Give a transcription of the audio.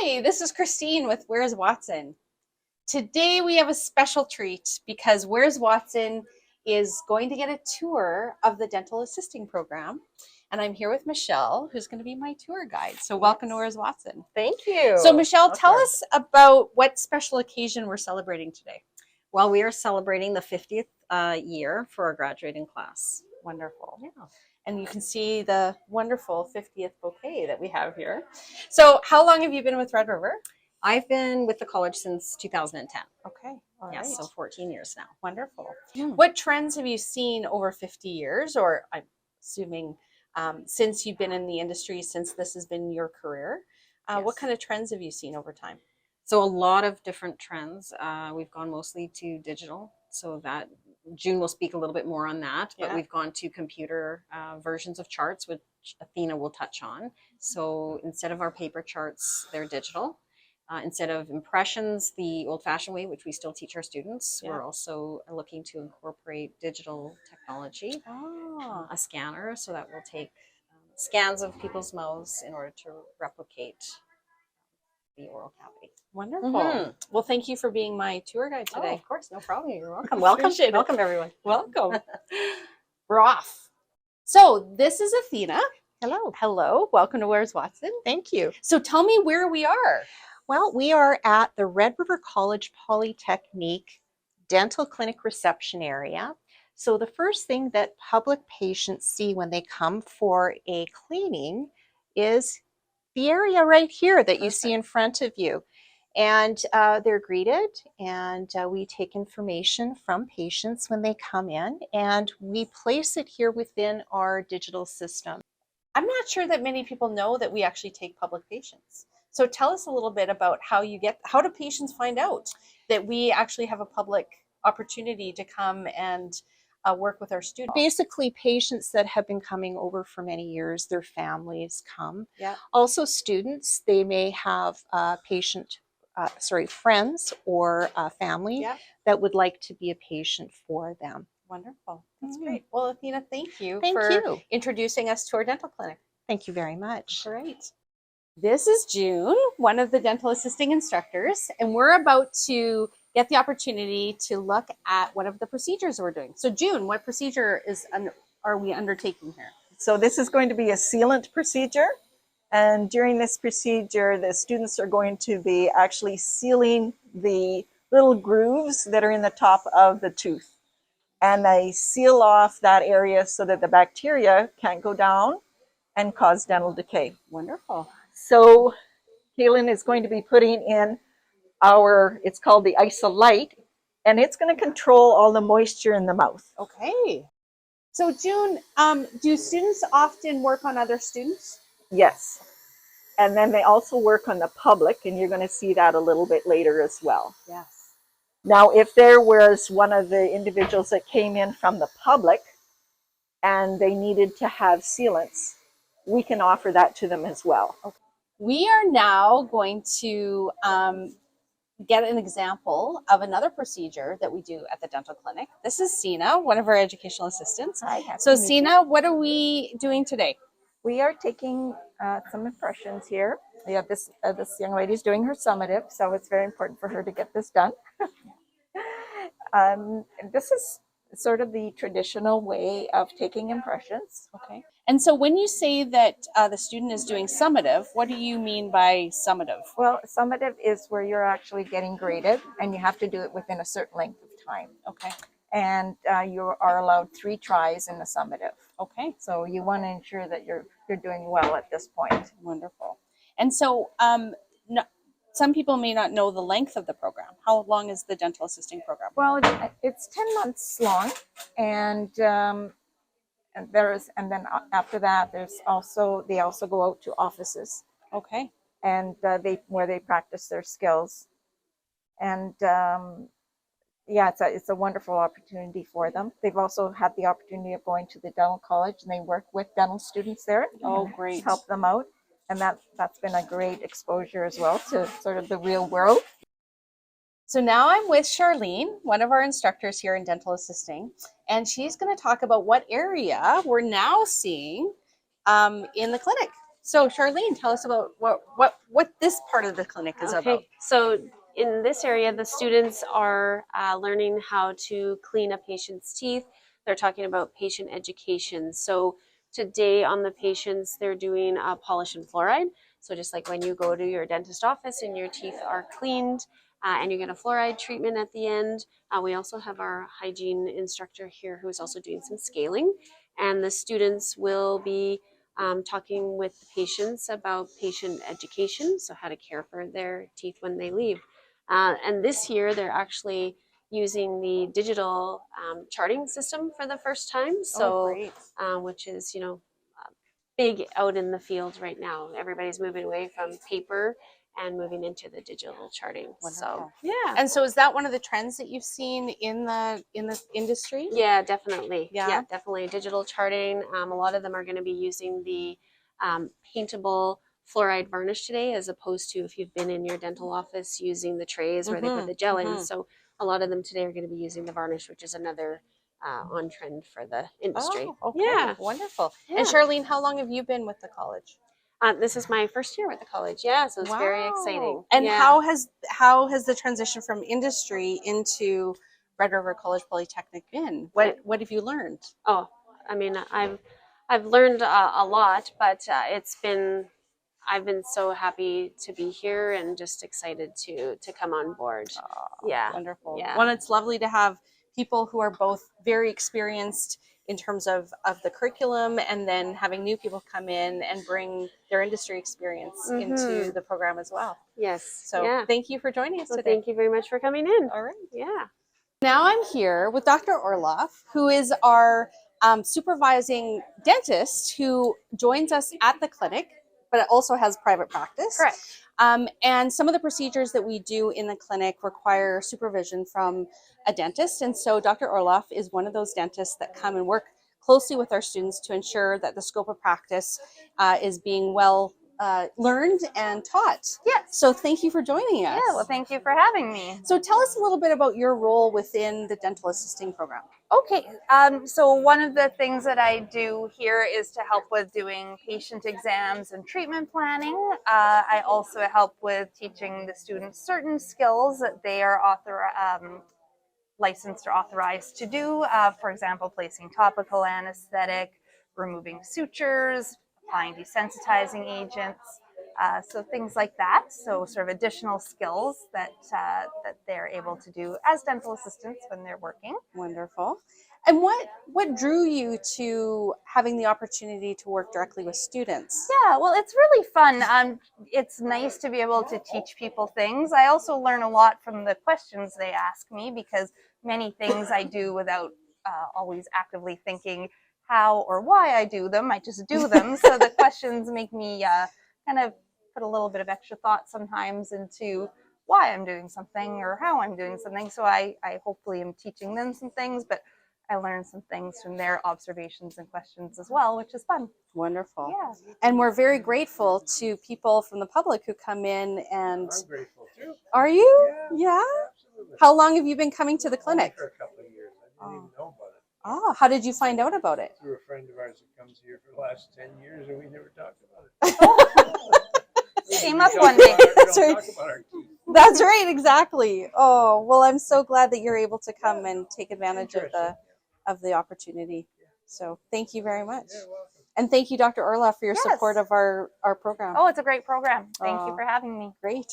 Hi, this is Christine with Where's Watson. Today we have a special treat because Where's Watson is going to get a tour of the dental assisting program. And I'm here with Michelle, who's going to be my tour guide. So welcome to Where's Watson. Thank you. So Michelle, tell us about what special occasion we're celebrating today. Well, we are celebrating the 50th year for our graduating class. Wonderful. Yeah. And you can see the wonderful 50th bouquet that we have here. So how long have you been with Red River? I've been with the college since 2010. Okay. All yes, right. so 14 years now. Wonderful. What trends have you seen over 50 years, or I'm assuming since you've been in the industry, since this has been your career? Yes. What kind of trends have you seen over time? So a lot of different trends. We've gone mostly to digital, so that June will speak a little bit more on that, but we've gone to computer versions of charts, which Athena will touch on. So instead of our paper charts, they're digital. Instead of impressions, the old-fashioned way, which we still teach our students, we're also looking to incorporate digital technology, a scanner, so that will take scans of people's mouths in order to replicate the oral cavity. Wonderful. Well, thank you for being my tour guide today. Oh, of course, no problem. You're welcome. Welcome, everyone. Welcome. We're off. So this is Athena. Hello. Hello. Welcome to Where's Watson. Thank you. So tell me where we are. Well, we are at the Red River College Polytech Dental Clinic reception area. So the first thing that public patients see when they come for a cleaning is the area right here that you see in front of you. And they're greeted, and we take information from patients when they come in, and we place it here within our digital system. I'm not sure that many people know that we actually take public patients. So tell us a little bit about how do patients find out that we actually have a public opportunity to come and work with our students? Basically, patients that have been coming over for many years, their families come. Yeah. Also students, they may have friends or family that would like to be a patient for them. Wonderful. That's great. Well, Athena, thank you Thank you. introducing us to our dental clinic. Thank you very much. Great. This is June, one of the dental assisting instructors, and we're about to get the opportunity to look at one of the procedures we're doing. So June, what procedure are we undertaking here? So this is going to be a sealant procedure. And during this procedure, the students are going to be actually sealing the little grooves that are in the top of the tooth. And they seal off that area so that the bacteria can't go down and cause dental decay. Wonderful. So Kaylin is going to be putting in it's called the Isolite, and it's going to control all the moisture in the mouth. Okay. So June, do students often work on other students? Yes. And then they also work on the public, and you're going to see that a little bit later as well. Yes. Now, if there was one of the individuals that came in from the public and they needed to have sealants, we can offer that to them as well. Okay. We are now going to get an example of another procedure that we do at the dental clinic. This is Sina, one of our educational assistants. Hi. So Sina, what are we doing today? We are taking some impressions here. We have this young lady is doing her summative, so it's very important for her to get this done. This is sort of the traditional way of taking impressions. Okay. And so when you say that the student is doing summative, what do you mean by summative? Well, summative is where you're actually getting graded, and you have to do it within a certain length of time. Okay. And you are allowed 3 tries in the summative. Okay. So you want to ensure that you're doing well at this point. Wonderful. And so some people may not know the length of the program. How long is the dental assisting program? Well, it's 10 months long, and then after that, they also go out to offices. Okay. And where they practice their skills, and it's a wonderful opportunity for them. They've also had the opportunity of going to the dental college, and they work with dental students there. Oh, great! Help them out, and that's been a great exposure as well to sort of the real world. So now I'm with Charlene, one of our instructors here in dental assisting, and she's going to talk about what area we're now seeing in the clinic. So Charlene, tell us about what this part of the clinic is about. Okay, so in this area, the students are learning how to clean a patient's teeth. They're talking about patient education. So today on the patients, they're doing polish and fluoride. So just like when you go to your dentist office and your teeth are cleaned and you get a fluoride treatment at the end, we also have our hygiene instructor here who is also doing some scaling. And the students will be talking with the patients about patient education, so how to care for their teeth when they leave. And this year, they're actually using the digital charting system for the first time. So, which is, big out in the field right now. Everybody's moving away from paper and moving into the digital charting. Wonderful. So, yeah. And so is that one of the trends that you've seen in the industry? Yeah, definitely. Yeah? Definitely. Digital charting. A lot of them are going to be using the paintable fluoride varnish today, as opposed to if you've been in your dental office using the trays where they put the gel in. So a lot of them today are going to be using the varnish, which is another on trend for the industry. Oh, okay. Yeah. Wonderful. Yeah. And Charlene, how long have you been with the college? This is my first year with the college. Yeah, so it's very exciting. And yeah. how has the transition from industry into Red River College Polytechnic been? What have you learned? Oh, I mean, I've learned a lot, but I've been so happy to be here and just excited to come on board. Yeah, Wonderful. Yeah. Well, it's lovely to have people who are both very experienced in terms of the curriculum, and then having new people come in and bring their industry experience into the program as well. Yes. So thank you for joining us Well, today. thank you very much for coming in. All right. Yeah. Now I'm here with Dr. Orloff, who is our supervising dentist who joins us at the clinic, but also has private practice. Correct. And some of the procedures that we do in the clinic require supervision from a dentist. And so Dr. Orloff is one of those dentists that come and work closely with our students to ensure that the scope of practice is being well learned and taught. Yes. So thank you for joining us. Yeah, well, thank you for having me. So tell us a little bit about your role within the dental assisting program. Okay, so one of the things that I do here is to help with doing patient exams and treatment planning. I also help with teaching the students certain skills that they are licensed or authorized to do. For example, placing topical anesthetic, removing sutures, applying desensitizing agents. So things like that. So sort of additional skills that they're able to do as dental assistants when they're working. Wonderful. And what drew you to having the opportunity to work directly with students? Yeah, well, it's really fun. It's nice to be able to teach people things. I also learn a lot from the questions they ask me, because many things I do without always actively thinking how or why I do them. I just do them. So the questions make me kind of put a little bit of extra thought sometimes into why I'm doing something or how I'm doing something. So I hopefully am teaching them some things, but I learned some things from their observations and questions as well, which is fun. Wonderful. Yeah. And we're very grateful to people from the public who come in and... I'm grateful too. Are you? Yeah. Absolutely. How long have you been coming to the clinic? For a couple of years. I didn't even know about it. Oh, how did you find out about it? Through a friend of ours that comes here for the last 10 years, and we never talked about it. Came up one day. That's right. Talk about our teeth. That's right, exactly. Oh, well, I'm so glad that you're able to come and take advantage of the opportunity. So thank you very much. You're welcome. And thank you, Dr. Orloff, for your Yes. support of our program. Oh, it's a great program. Thank you for having me. Great.